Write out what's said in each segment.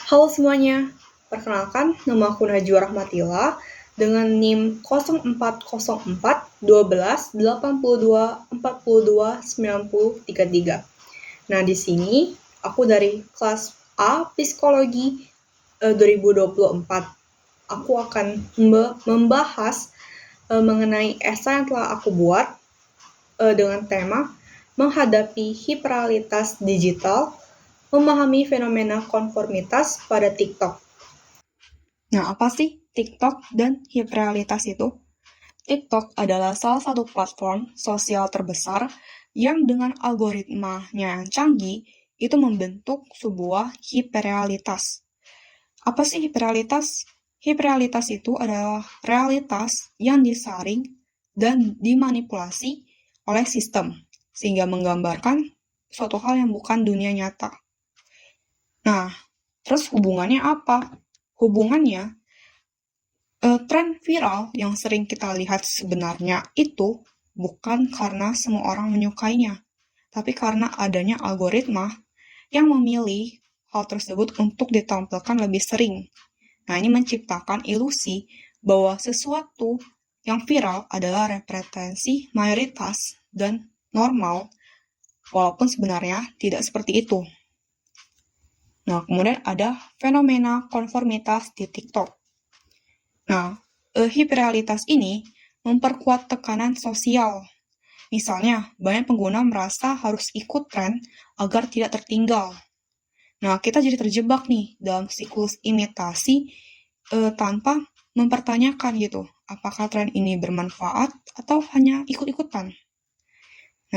Halo semuanya, perkenalkan nama aku Najwa Rahmatilla dengan NIM 0404 12 82 42 90 33. Nah, di sini aku dari kelas A Psikologi 2024. Aku akan membahas mengenai esai yang telah aku buat dengan tema menghadapi hiperrealitas digital, memahami fenomena konformitas pada TikTok. Nah, apa sih TikTok dan hiperrealitas itu? TikTok adalah salah satu platform sosial terbesar yang dengan algoritmanya yang canggih itu membentuk sebuah hiperrealitas. Apa sih hiperrealitas? Hiperrealitas itu adalah realitas yang disaring dan dimanipulasi oleh sistem, sehingga menggambarkan suatu hal yang bukan dunia nyata. Nah, terus hubungannya apa? Hubungannya, tren viral yang sering kita lihat sebenarnya itu bukan karena semua orang menyukainya, tapi karena adanya algoritma yang memilih hal tersebut untuk ditampilkan lebih sering. Nah, ini menciptakan ilusi bahwa sesuatu yang viral adalah representasi mayoritas dan normal, walaupun sebenarnya tidak seperti itu. Nah, kemudian ada fenomena konformitas di TikTok. Nah, hiperrealitas ini memperkuat tekanan sosial. Misalnya, banyak pengguna merasa harus ikut tren agar tidak tertinggal. Nah, kita jadi terjebak nih dalam siklus imitasi tanpa mempertanyakan gitu, apakah tren ini bermanfaat atau hanya ikut-ikutan.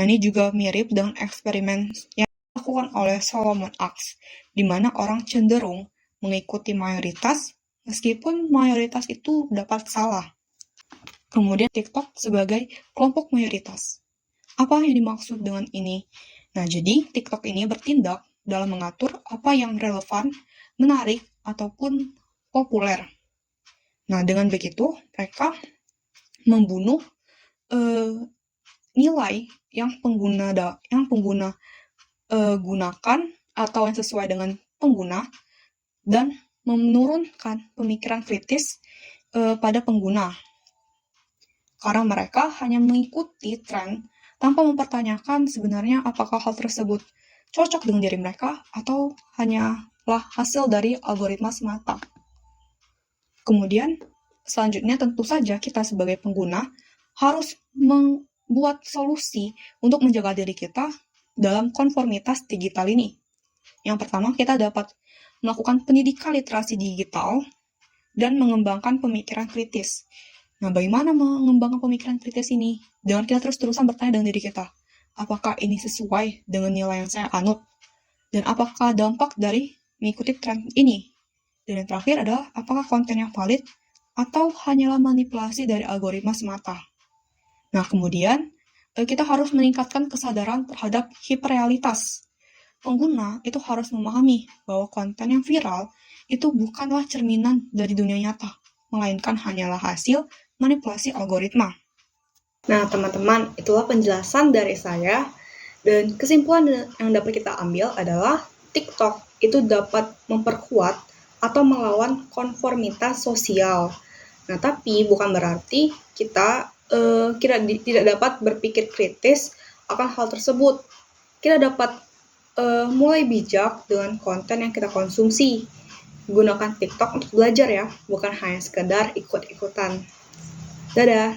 Nah, ini juga mirip dengan eksperimen yang dilakukan oleh Solomon Asch, di mana orang cenderung mengikuti mayoritas meskipun mayoritas itu dapat salah. Kemudian TikTok sebagai kelompok mayoritas. Apa yang dimaksud dengan ini? Nah, jadi TikTok ini bertindak dalam mengatur apa yang relevan, menarik, ataupun populer. Nah, dengan begitu mereka membunuh nilai yang pengguna gunakan atau yang sesuai dengan pengguna dan menurunkan pemikiran kritis pada pengguna. Karena mereka hanya mengikuti tren tanpa mempertanyakan sebenarnya apakah hal tersebut cocok dengan diri mereka atau hanyalah hasil dari algoritma semata. Kemudian, selanjutnya tentu saja kita sebagai pengguna harus membuat solusi untuk menjaga diri kita dalam konformitas digital ini. Yang pertama, kita dapat melakukan pendidikan literasi digital dan mengembangkan pemikiran kritis. Nah, bagaimana mengembangkan pemikiran kritis ini? Dengan kita terus-terusan bertanya dengan diri kita, apakah ini sesuai dengan nilai yang saya anut? Dan apakah dampak dari mengikuti tren ini? Dan yang terakhir adalah, apakah kontennya valid atau hanyalah manipulasi dari algoritma semata? Nah, kemudian kita harus meningkatkan kesadaran terhadap hiperrealitas. Pengguna itu harus memahami bahwa konten yang viral itu bukanlah cerminan dari dunia nyata, melainkan hanyalah hasil manipulasi algoritma. Nah, teman-teman, itulah penjelasan dari saya. Dan kesimpulan yang dapat kita ambil adalah TikTok itu dapat memperkuat atau melawan konformitas sosial. Nah, tapi bukan berarti kita tidak dapat berpikir kritis akan hal tersebut. Kita dapat mulai bijak dengan konten yang kita konsumsi. Gunakan TikTok untuk belajar ya, bukan hanya sekedar ikut-ikutan. Dadah!